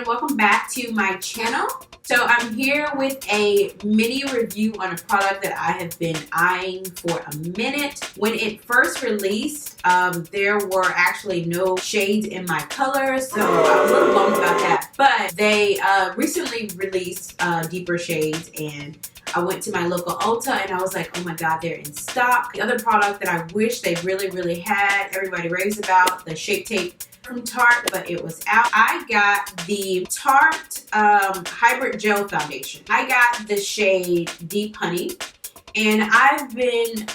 and welcome back to my channel. So I'm here with a mini review on a product that I have been eyeing for a minute. When it first released, there were actually no shades in my color, so I was a little bummed about that. But they recently released deeper shades, and I went to my local Ulta and I was like, oh my god, they're in stock. The other product that I wish they really had, everybody raves about, the Shape Tape from Tarte, but it was out. I got the Tarte Hybrid Gel Foundation. I got the shade Deep Honey, and I've been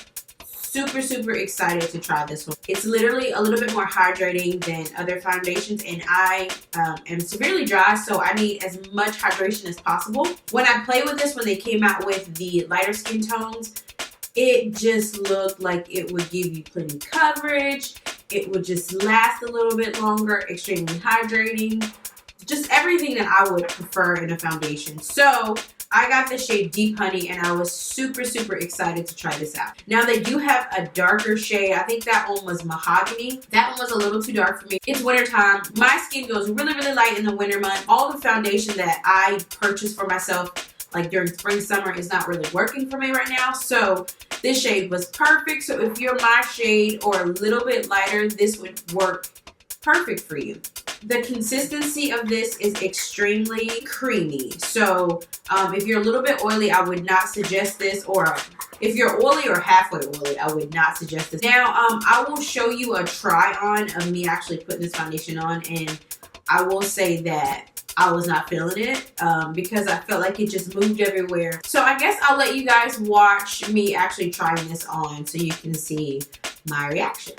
super excited to try this one. It's literally a little bit more hydrating than other foundations, and I am severely dry, so I need as much hydration as possible. When I played with this, when they came out with the lighter skin tones, it just looked like it would give you plenty coverage. It would just last a little bit longer, extremely hydrating, just everything that I would prefer in a foundation. So I got the shade Deep Honey, and I was super excited to try this out. Now they do have a darker shade. I think that one was Mahogany. That one was a little too dark for me. It's wintertime. My skin goes really light in the winter month. All the foundation that I purchased for myself, like during spring, summer, is not really working for me right now. So this shade was perfect. So if you're my shade or a little bit lighter, this would work perfect for you. The consistency of this is extremely creamy. So if you're a little bit oily, I would not suggest this. Or if you're oily or halfway oily, I would not suggest this. Now, I will show you a try on of me actually putting this foundation on, and I will say that I was not feeling it because I felt like it just moved everywhere. So I guess I'll let you guys watch me actually trying this on so you can see my reaction.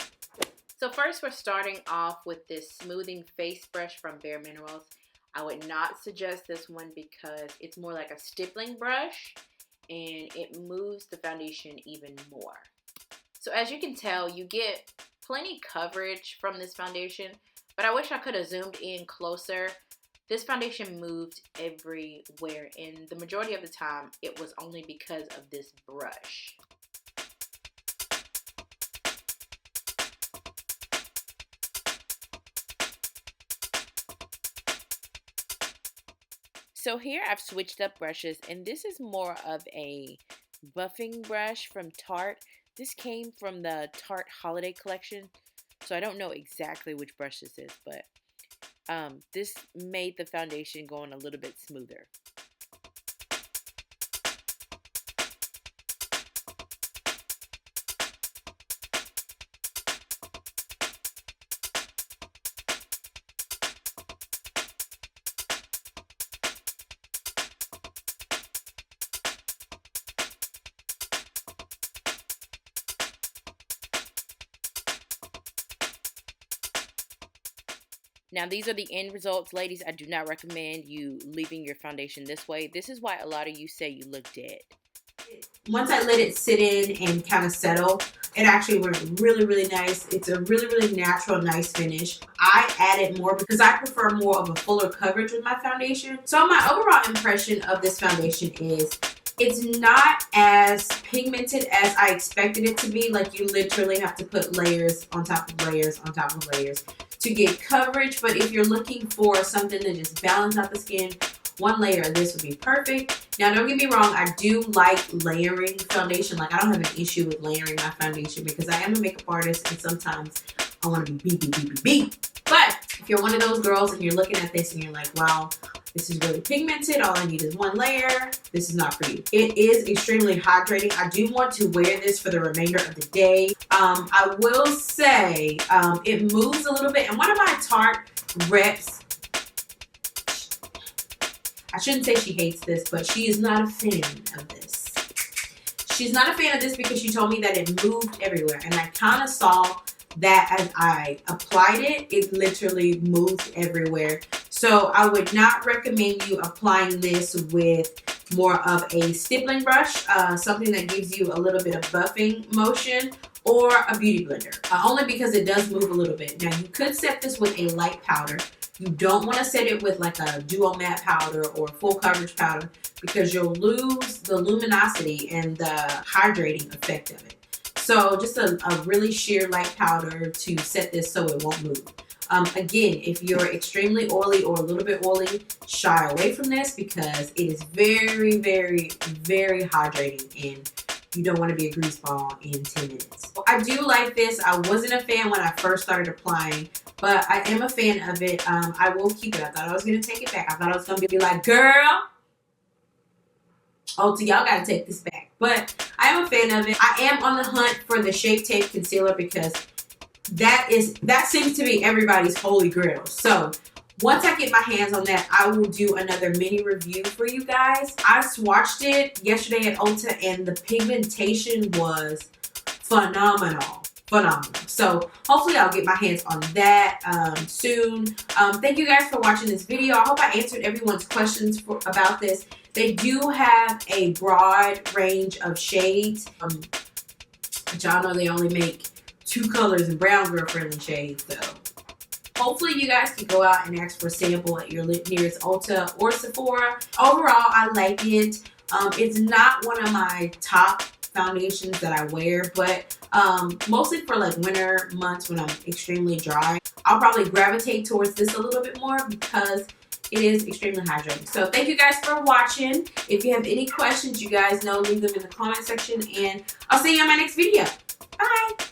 So first, we're starting off with this smoothing face brush from Bare Minerals. I would not suggest this one because it's more like a stippling brush, and it moves the foundation even more. So as you can tell, you get plenty coverage from this foundation, but I wish I could have zoomed in closer. This foundation moved everywhere, and the majority of the time, it was only because of this brush. So here I've switched up brushes, and this is more of a buffing brush from Tarte. This came from the Tarte Holiday Collection, so I don't know exactly which brush this is, but this made the foundation go on a little bit smoother. Now, these are the end results, ladies. I do not recommend you leaving your foundation this way. This is why a lot of you say you look dead. Once I let it sit in and kind of settle, it actually went really nice. It's a really natural, nice finish. I added more because I prefer more of a fuller coverage with my foundation. So my overall impression of this foundation is it's not as pigmented as I expected it to be. Like, you literally have to put layers on top of layers on top of layers to get coverage. But if you're looking for something to just balance out the skin, one layer of this would be perfect. Now, don't get me wrong, I do like layering foundation. Like, I don't have an issue with layering my foundation because I am a makeup artist, and sometimes I want to be beat. But if you're one of those girls and you're looking at this and you're like, wow, this is really pigmented, all I need is one layer, this is not for you. It is extremely hydrating. I do want to wear this for the remainder of the day. I will say it moves a little bit, and one of my Tarte reps, I shouldn't say she hates this, but she is not a fan of this. She's not a fan of this because she told me that it moved everywhere, and I kind of saw that as I applied it, it literally moved everywhere. So I would not recommend you applying this with more of a stippling brush, something that gives you a little bit of buffing motion, or a beauty blender, only because it does move a little bit. Now, you could set this with a light powder. You don't want to set it with like a duo matte powder or full coverage powder because you'll lose the luminosity and the hydrating effect of it. So just a really sheer light powder to set this so it won't move. Again, if you're extremely oily or a little bit oily, shy away from this because it is very, very, very hydrating and you don't want to be a grease ball in 10 minutes. I do like this. I wasn't a fan when I first started applying, but I am a fan of it. I will keep it. I thought I was going to take it back. I thought I was going to be like, girl, Ulta, y'all got to take this back. But I am a fan of it. I am on the hunt for the Shape Tape Concealer because that seems to be everybody's holy grail. So once I get my hands on that, I will do another mini review for you guys. I swatched it yesterday at Ulta and the pigmentation was phenomenal. Phenomenal. So hopefully I'll get my hands on that soon. Thank you guys for watching this video. I hope I answered everyone's questions about this. They do have a broad range of shades. But y'all know they only make 2 colors in brown girl friendly shades, so hopefully you guys can go out and ask for a sample at your nearest Ulta or Sephora. Overall, I like it. It's not one of my top foundations that I wear, but mostly for like winter months when I'm extremely dry, I'll probably gravitate towards this a little bit more because it is extremely hydrating. So thank you guys for watching. If you have any questions, you guys know, leave them in the comment section, and I'll see you on my next video. Bye!